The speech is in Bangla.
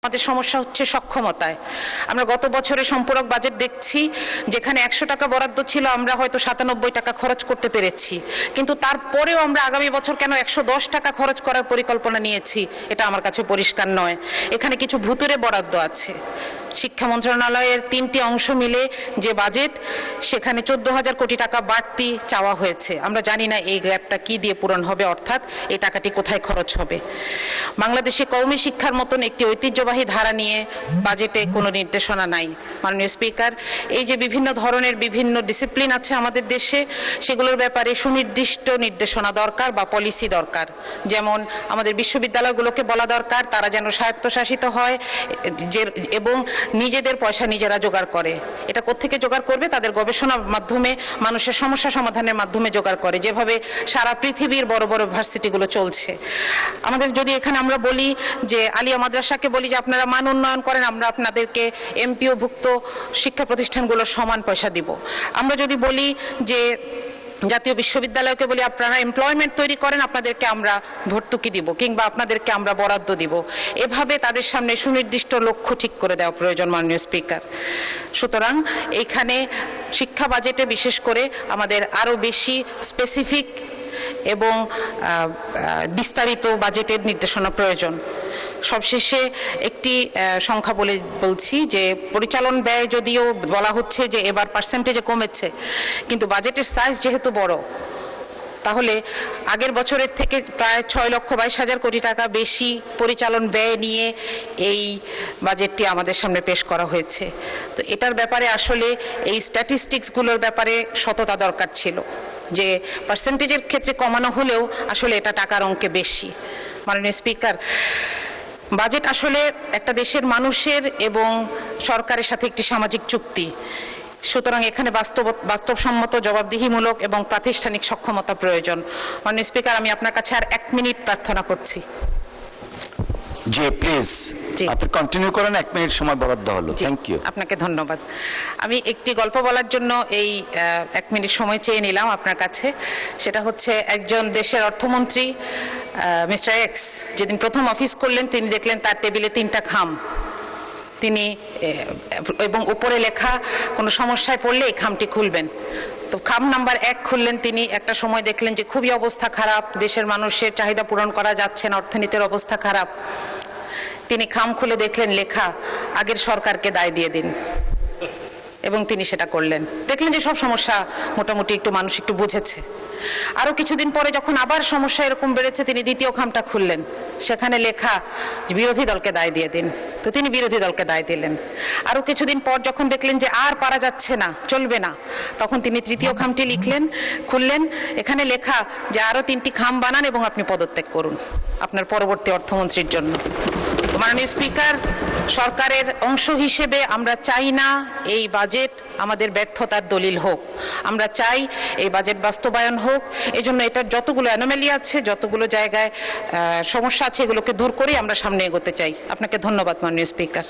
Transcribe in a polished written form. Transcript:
আমাদের সমস্যা হচ্ছে সক্ষমতায়। আমরা গত বছরের সম্পূরক বাজেট দেখছি, যেখানে 100 টাকা বরাদ্দ ছিল আমরা হয়তো 97 টাকা খরচ করতে পেরেছি, কিন্তু তারপরেও আমরা আগামী বছর কেন 110 টাকা খরচ করার পরিকল্পনা নিয়েছি এটা আমার কাছে পরিষ্কার নয়। এখানে কিছু ভুতুরে বরাদ্দ আছে। শিক্ষা মন্ত্রণালয়ের 3টি অংশ মিলে যে বাজেট, সেখানে 14,000 কোটি টাকা বাড়তি চাওয়া হয়েছে। আমরা জানি না এই গ্যাপটা কি দিয়ে পূরণ হবে, অর্থাৎ এই টাকাটি কোথায় খরচ হবে। বাংলাদেশে কওমি শিক্ষার মতন একটি ঐতিহ্যবাহী ধারা নিয়ে বাজেটে কোনো নির্দেশনা নাই। মাননীয় স্পিকার, এই যে বিভিন্ন ধরনের বিভিন্ন ডিসিপ্লিন আছে আমাদের দেশে, সেগুলোর ব্যাপারে সুনির্দিষ্ট নির্দেশনা দরকার বা পলিসি দরকার। যেমন আমাদের বিশ্ববিদ্যালয়গুলোকে বলা দরকার তারা যেন স্বায়ত্তশাসিত হয় এবং নিজেদের পয়সা নিজেরা জোগাড় করে। এটা কোত্থেকে জোগাড় করবে? তাদের গবেষণার মাধ্যমে, মানুষের সমস্যা সমাধানের মাধ্যমে জোগাড় করে, যেভাবে সারা পৃথিবীর বড় বড় ভার্সিটিগুলো চলছে। আমাদের যদি এখানে আমরা বলি যে আলিয়া মাদ্রাসাকে বলি যে আপনারা মান উন্নয়ন করেন, আমরা আপনাদেরকে এমপিওভুক্ত শিক্ষা প্রতিষ্ঠানগুলোর সমান পয়সা দিব। আমরা যদি বলি যে জাতীয় বিশ্ববিদ্যালয়কে বলি আপনারা এমপ্লয়মেন্ট তৈরি করেন, আপনাদেরকে আমরা ভর্তুকি দিব কিংবা আপনাদেরকে আমরা বরাদ্দ দিব। এভাবে তাদের সামনে সুনির্দিষ্ট লক্ষ্য ঠিক করে দেওয়া প্রয়োজন মাননীয় স্পিকার। সুতরাং এইখানে শিক্ষা বাজেটে বিশেষ করে আমাদের আরও বেশি স্পেসিফিক এবং বিস্তারিত বাজেটের নির্দেশনা প্রয়োজন। সবশেষে একটি সংখ্যা বলছি যে পরিচালন ব্যয় যদিও বলা হচ্ছে যে এবার পার্সেন্টেজে কমেছে, কিন্তু বাজেটের সাইজ যেহেতু বড়, তাহলে আগের বছরের থেকে প্রায় 6,22,000 কোটি টাকা বেশি পরিচালন ব্যয় নিয়ে এই বাজেটটি আমাদের সামনে পেশ করা হয়েছে। তো এটার ব্যাপারে আসলে এই স্ট্যাটিস্টিক্সগুলোর ব্যাপারে সততা দরকার ছিল, যে পার্সেন্টেজের ক্ষেত্রে কমানো হলেও আসলে এটা টাকার অঙ্কে বেশি। মাননীয় স্পিকার, বাজেট আসলে একটা দেশের মানুষের এবং সরকারের সাথে একটি সামাজিক চুক্তি। সুতরাং এখানে বাস্তবসম্মত, জবাবদিহিমূলক এবং প্রাতিষ্ঠানিক সক্ষমতা প্রয়োজন। মাননীয় স্পিকার, আমি আপনার কাছে আর 1 মিনিট প্রার্থনা করছি। জি প্লিজ, আপনি কন্টিনিউ করেন। 1 মিনিট সময় বরাদ্দ হলো। Thank you. আপনাকে ধন্যবাদ। আমি একটি গল্প বলার জন্য এই 1 মিনিট সময় চেয়ে নিলাম আপনার কাছে। সেটা হচ্ছে, একজন দেশের অর্থমন্ত্রী মিস্টার এক্স যেদিন প্রথম অফিস করলেন, তিনি দেখলেন তার টেবিলে 3টা খাম। তিনি এবং উপরে লেখা কোনো সমস্যায় পড়লে এই খামটি খুলবেন। তো খাম নাম্বার 1 খুললেন তিনি। একটা সময় দেখলেন যে খুবই অবস্থা খারাপ, দেশের মানুষের চাহিদা পূরণ করা যাচ্ছে না, অর্থনীতির অবস্থা খারাপ। তিনি খাম খুলে দেখলেন লেখা, আগের সরকারকে দায় দিয়ে দিন, এবং তিনি সেটা করলেন। দেখলেন যে সব সমস্যা মোটামুটি মানুষ একটু বুঝেছে। আরও কিছুদিন পরে যখন আবার সমস্যা এরকম বেড়েছে, তিনি দ্বিতীয় খামটা খুললেন, সেখানে লেখা বিরোধী দলকে দায় দিয়ে দিন। তো তিনি বিরোধী দলকে দায় দিলেন। আরও কিছুদিন পর যখন দেখলেন যে আর পারা যাচ্ছে না, চলবে না, তখন তিনি তৃতীয় খামটি খুললেন। এখানে লেখা যে আরও 3টি খাম বানান এবং আপনি পদত্যাগ করুন আপনার পরবর্তী অর্থমন্ত্রীর জন্য। মাননীয় স্পিকার, সরকারের অংশ হিসেবে আমরা চাই না এই বাজেট আমাদের ব্যর্থতার দলিল হোক। আমরা চাই এই বাজেট বাস্তবায়ন হোক। এজন্য এটার যতগুলো অ্যানোমালি আছে, যতগুলো জায়গায় সমস্যা আছে, এগুলোকে দূর করে আমরা সামনে এগোতে চাই। আপনাকে ধন্যবাদ মাননীয় স্পিকার।